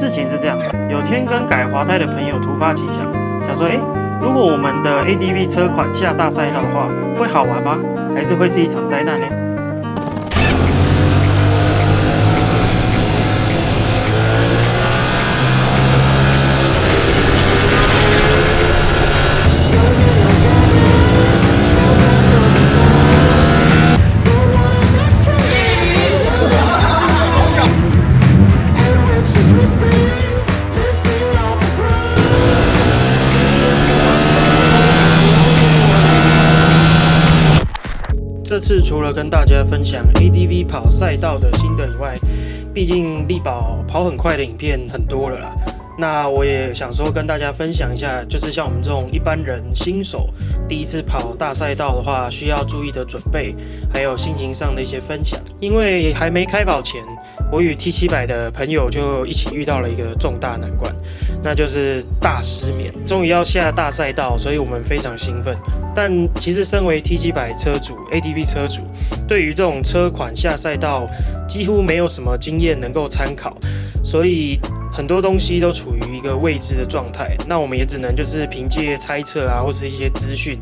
事情是这样，有天跟改滑胎的朋友突发奇想，想说，如果我们的 ADV 车款下大赛道的话，会好玩吗？还是会是一场灾难呢？这次除了跟大家分享 ADV 跑赛道的心得以外，毕竟力宝跑很快的影片很多了啦。那我也想说跟大家分享一下，就是像我们这种一般人新手第一次跑大赛道的话，需要注意的准备，还有心情上的一些分享。因为还没开跑前，我与 T700的朋友就一起遇到了一个重大难关，那就是大失眠。终于要下大赛道，所以我们非常兴奋。但其实身为 T700 车主 ADV 车主，对于这种车款下赛道几乎没有什么经验能够参考，所以很多东西都处于一个未知的状态。那我们也只能就是凭借猜测啊，或是一些资讯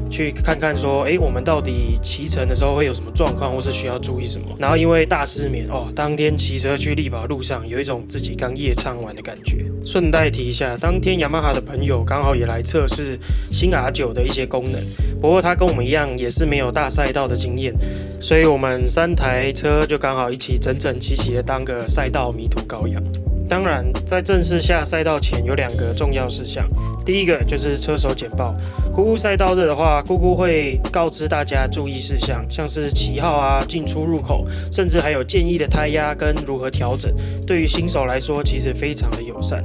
去看看说，我们到底骑乘的时候会有什么状况，或是需要注意什么。然后因为大失眠当天骑车去力宝路上，有一种自己刚夜唱完的感觉。顺带提一下，当天雅马哈的朋友刚好也来测试新 R9 的一些功能，不过他跟我们一样也是没有大赛道的经验，所以我们3台车就刚好一起整整齐齐的当个赛道迷途羔羊。当然，在正式下赛道前有2个重要事项。第一个就是车手简报，姑姑赛道日的话，姑姑会告知大家注意事项，像是旗号啊、进出入口，甚至还有建议的胎压跟如何调整。对于新手来说，其实非常的友善。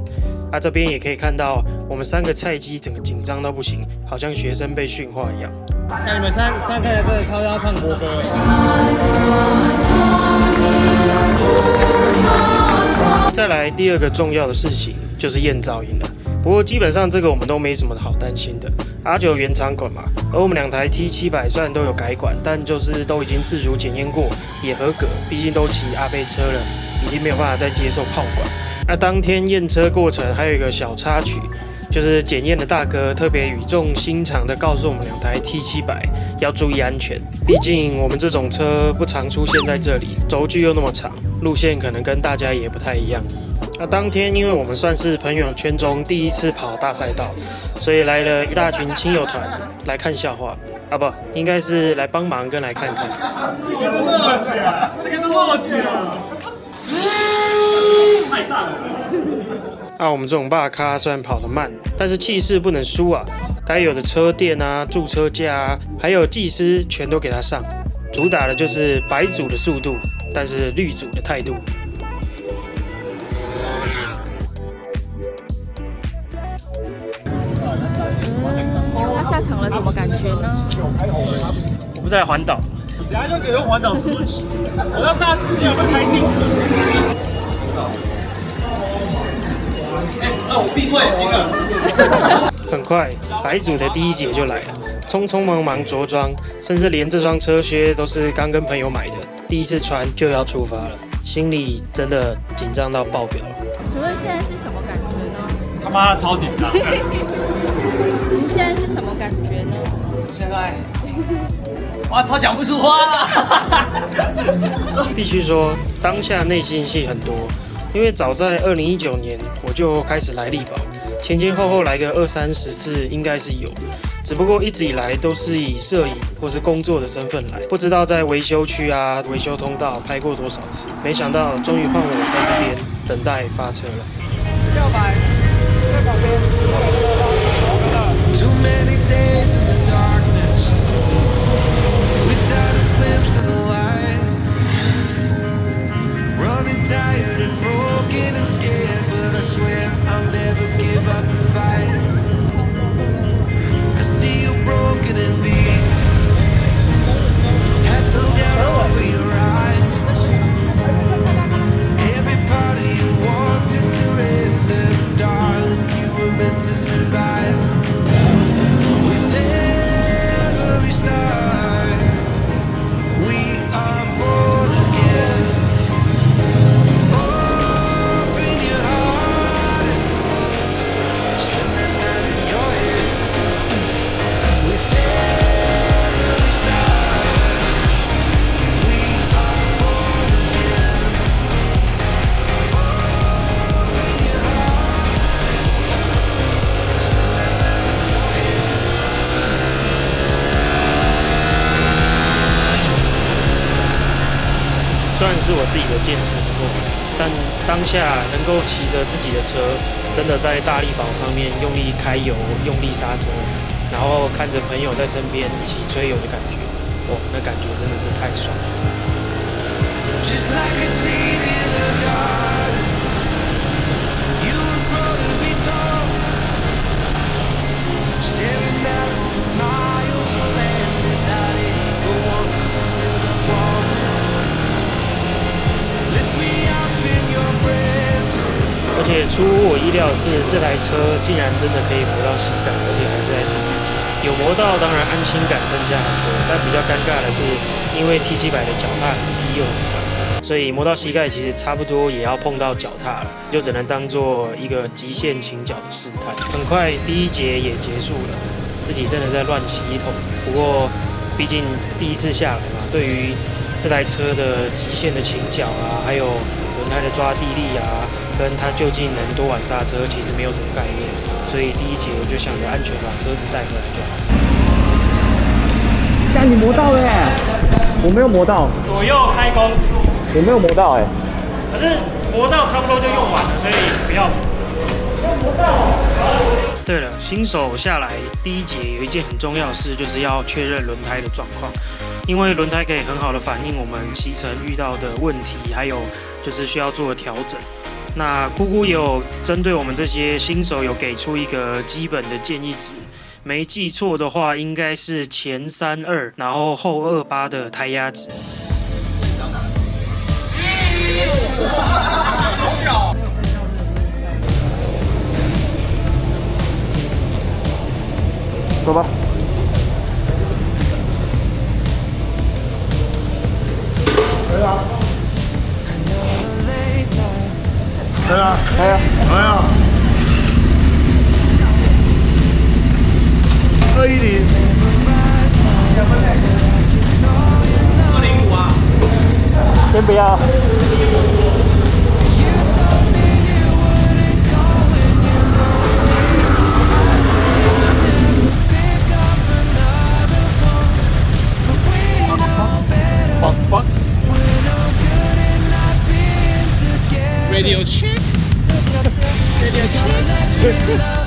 这边也可以看到我们3个菜鸡整个紧张到不行，好像学生被训话一样。那你们三个真的超要唱国歌。再来第2个重要的事情就是验噪音了。不过基本上这个我们都没什么好担心的。R9 原厂管嘛，而我们2台 T700虽然都有改管，但就是都已经自主检验过，也合格。毕竟都骑阿贝车了，已经没有办法再接受炮管。当天验车过程还有一个小插曲，就是检验的大哥特别语重心长的告诉我们2台 T700要注意安全。毕竟我们这种车不常出现在这里，轴距又那么长，路线可能跟大家也不太一样。当天因为我们算是朋友圈中第一次跑大赛道，所以来了一大群亲友团来看笑话不，应该是来帮忙跟来看看。太大了。我们这种大咖虽然跑得慢，但是气势不能输啊！该有的车垫啊、驻车架啊，还有技师全都给他上。主打的就是白组的速度，但是绿组的态度。他下场了，怎么感觉呢？我不是来环岛，等下就给用环岛出去，我让大司机有没有开定？我闭错眼睛了。很快，白组的第1节就来了，匆匆忙忙着装，甚至连这双车靴都是刚跟朋友买的，第一次穿就要出发了，心里真的紧张到爆表了。请问现在是什么感觉呢？他妈的超紧张。您现在是什么感觉呢？现在，哇，超讲不出话了。必须说，当下内心戏很多，因为早在2019年我就开始来力宝，前前后后来个20-30次应该是有，只不过一直以来都是以摄影或是工作的身份来，不知道在维修区啊、维修通道拍过多少次，没想到终于换我在这边等待发车了。600，在旁边。Too many days in the darkness without a glimpse of the light. Running tired and broken and scared, but I swear I'll never give up the fight. I see you broken and beat, head pulled down over your eyes. Every part of you wants to surrender, darling. You were meant to survive. With every start, we are born again. Open your heart. 是我自己的见识不够，但当下能够骑着自己的车，真的在大力宝上面用力开油、用力刹车，然后看着朋友在身边一起吹油的感觉，哇，那感觉真的是太爽了。Just like a seed in a garden, you will grow to be tall. Staring out over miles of land without ever wanting to build a wall. Lift me up in your breath. 而且出乎我意料的是，这台车竟然真的可以磨到膝盖，而且还是在平地界。有磨到，当然安心感增加很多，但比较尴尬的是，因为 T700的脚踏很低又很长。所以磨到膝盖其实差不多也要碰到脚踏了，就只能当做一个极限倾角的试探。很快第一节也结束了，自己真的在乱骑一通。不过毕竟第一次下来嘛，对于这台车的极限的倾角啊，还有轮胎的抓地力啊，跟它究竟能多晚刹车，其实没有什么概念。所以第一节我就想着安全把车子带回来就好。但你磨到了耶！我没有磨到，左右开弓。我没有磨到哎。可是磨到差不多就用完了，所以不要磨。对了，新手下来第一节有一件很重要的事，就是要确认轮胎的状况，因为轮胎可以很好的反映我们骑乘遇到的问题，还有就是需要做的调整。那姑姑也有针对我们这些新手有给出一个基本的建议值，没记错的话应该是前32，然后后28的胎压值。走吧。可以啊。可以啊。可以啊。可以啊。210。205啊。先不要。Box. Radio check. Radio check.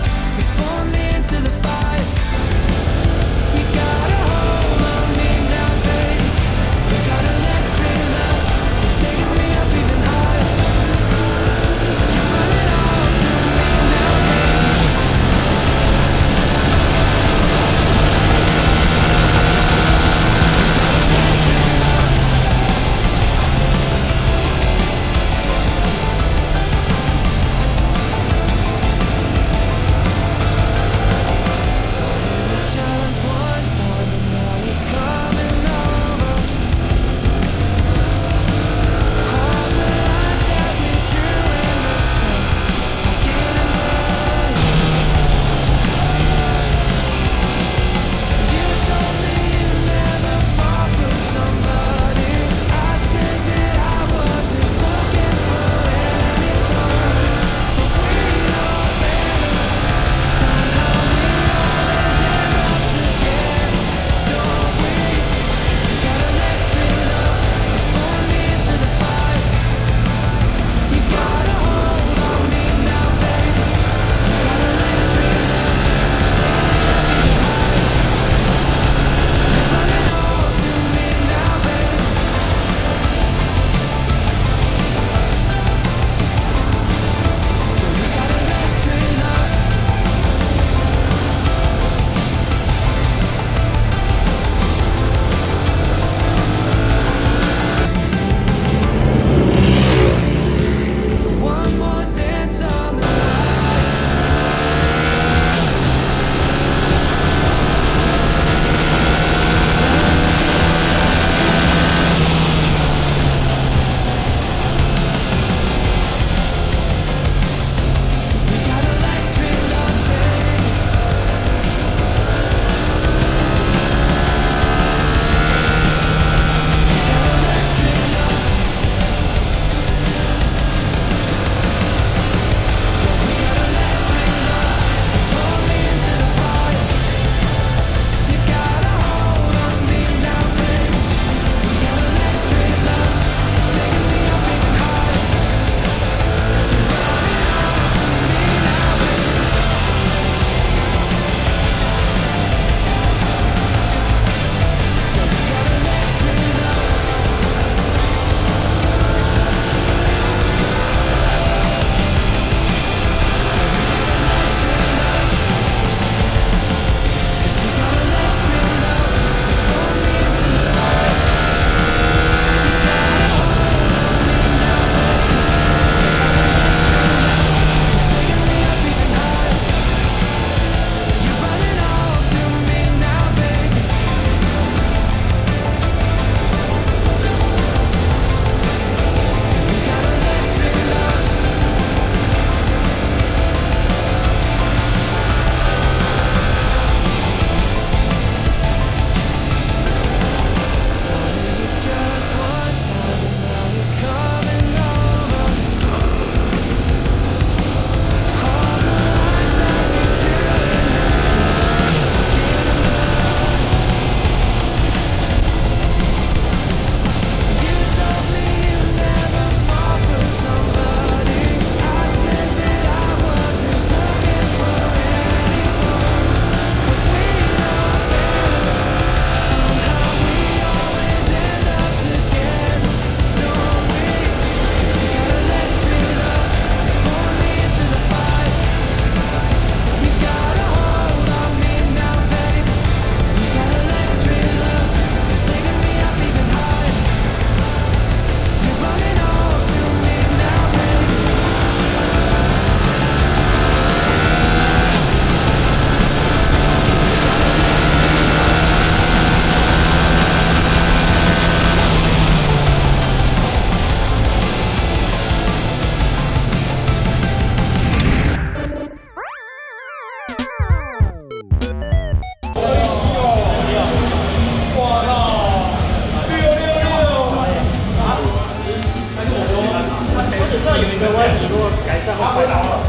的外皮如果改善会快到了，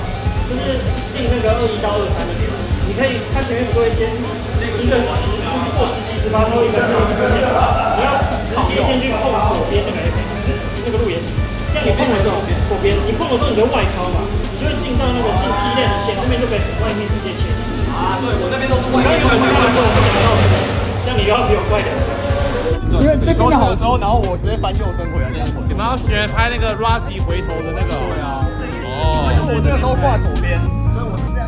就是进那个21到23的，你可以，它前面不会先一个过17、18之后一个是直线，你要直接先去碰左边那个路沿石，这样你碰的时候左边，你碰的时候你就外抛嘛，你就会进到那个进 P 链的线，那边就可以外面直接切。啊，对，我那边都是外面。我刚刚说我不想要什么，这样你要比我快点。因为这边的好时候，然后我直接翻右身回来这样回。你们要学拍那个 Rossi 回头的那个。对啊。哦。我这个时候挂左边，所以我是这样。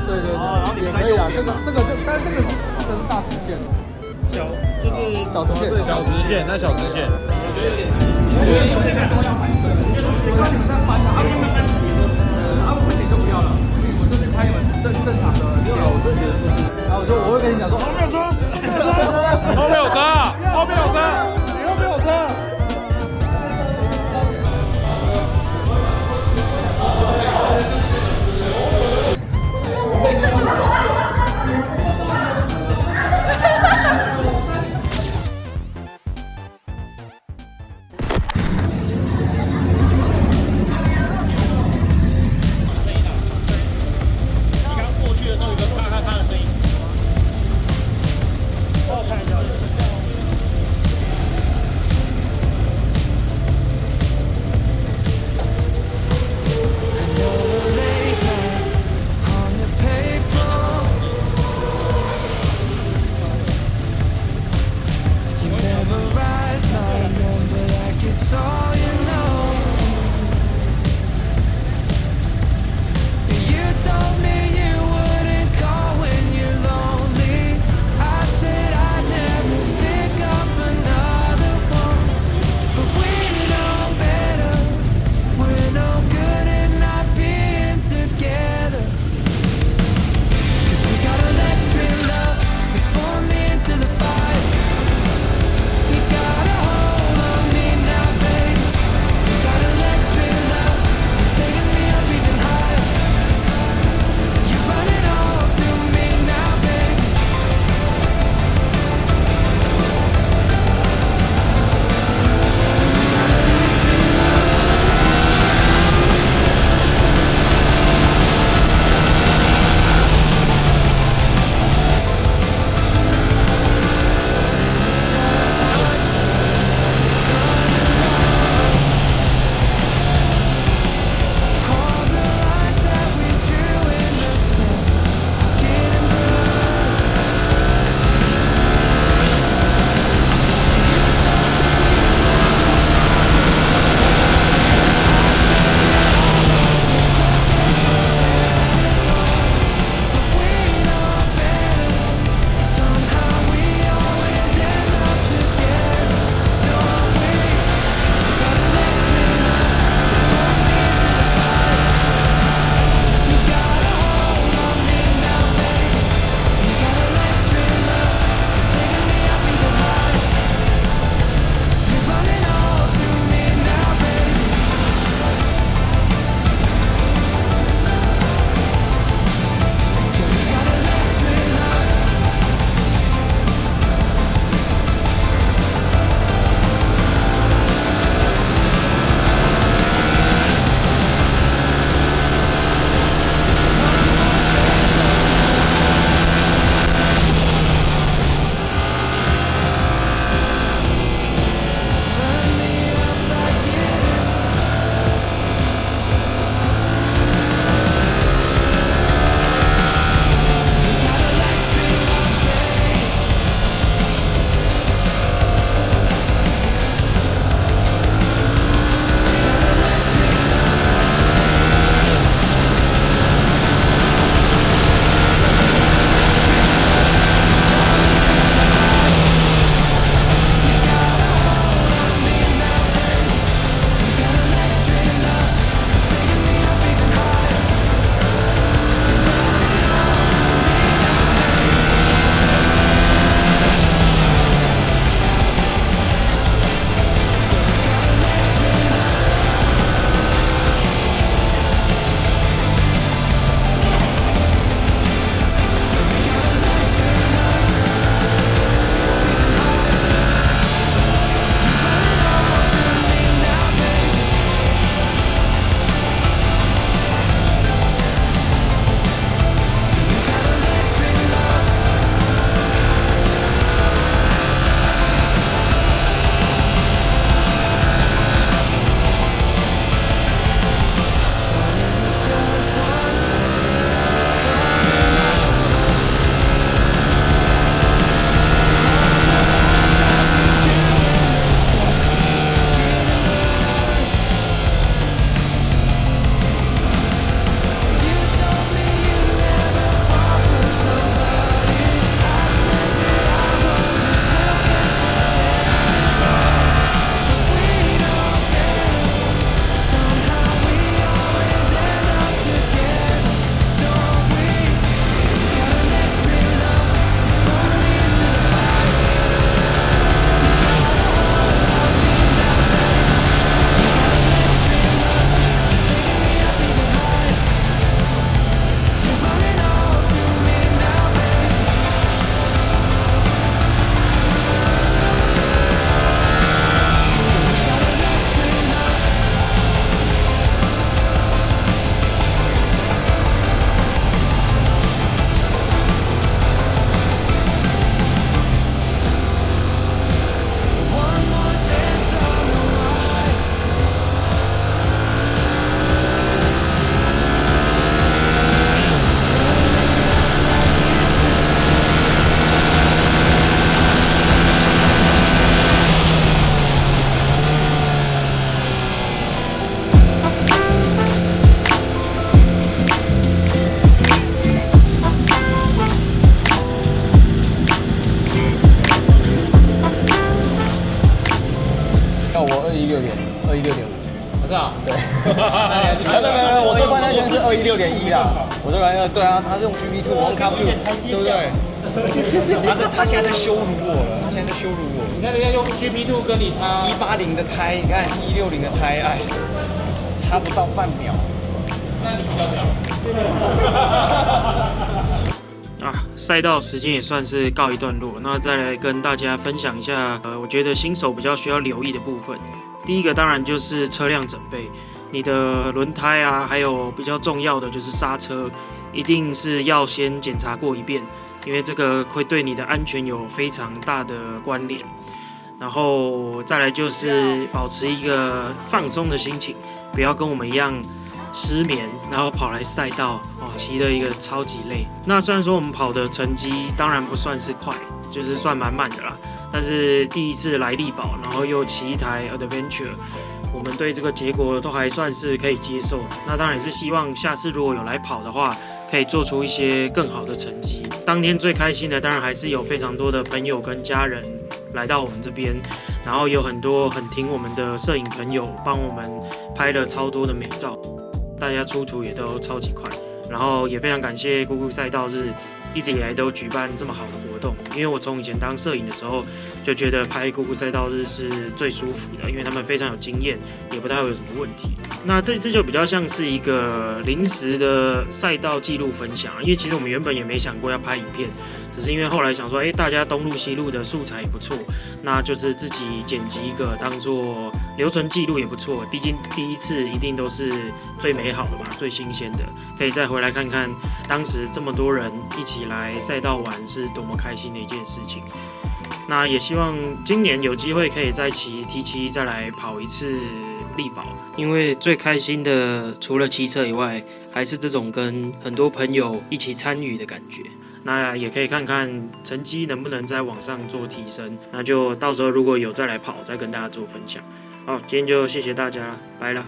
对对对，然后你也可以啊。但这个是大直线，就是小直线，小直线，那小直线。我觉得有点说要反射，就是看你们在翻的，他们慢慢骑的，不行就不要了，不行我这边拍你们正常的线，我就觉得就是，然后我会跟你讲说，没有车，后面有车，后面有车，你后面有车。6.1啦，我就感觉对啊，他是用 GP2 One Cup 2，对不对？他现在在羞辱我了，现在在羞辱我。你看人家用 GP2 跟你差180的胎，你看160的胎，哎，差不到半秒。那你比较屌。赛道时间也算是告一段落，那再来跟大家分享一下，我觉得新手比较需要留意的部分。第一个当然就是车辆整备，你的轮胎啊，还有比较重要的就是刹车，一定是要先检查过一遍，因为这个会对你的安全有非常大的关联。然后再来就是保持一个放松的心情，不要跟我们一样失眠，然后跑来赛道骑了一个超级累。那虽然说我们跑的成绩当然不算是快，就是算蛮慢的啦，但是第一次来力宝，然后又骑一台 Adventure， 我们对这个结果都还算是可以接受。那当然也是希望下次如果有来跑的话，可以做出一些更好的成绩。当天最开心的当然还是有非常多的朋友跟家人来到我们这边，然后有很多很挺我们的摄影朋友帮我们拍了超多的美照，大家出图也都超级快。然后也非常感谢姑姑赛道日一直以来都举办这么好的活动，因为我从以前当摄影的时候就觉得拍姑姑赛道日是最舒服的，因为他们非常有经验，也不太会有什么问题。那这次就比较像是一个临时的赛道记录分享，因为其实我们原本也没想过要拍影片，只是因为后来想说，大家东录西录的素材也不错，那就是自己剪辑一个当做留存记录也不错，毕竟第一次一定都是最美好的嘛，最新鲜的，可以再回来看看当时这么多人一起来赛道玩是多么开心的一件事情。那也希望今年有机会可以再骑 T7再来跑一次力宝，因为最开心的除了骑车以外，还是这种跟很多朋友一起参与的感觉。那也可以看看成绩能不能在往上做提升，那就到时候如果有再来跑，再跟大家做分享。好，今天就谢谢大家，拜了。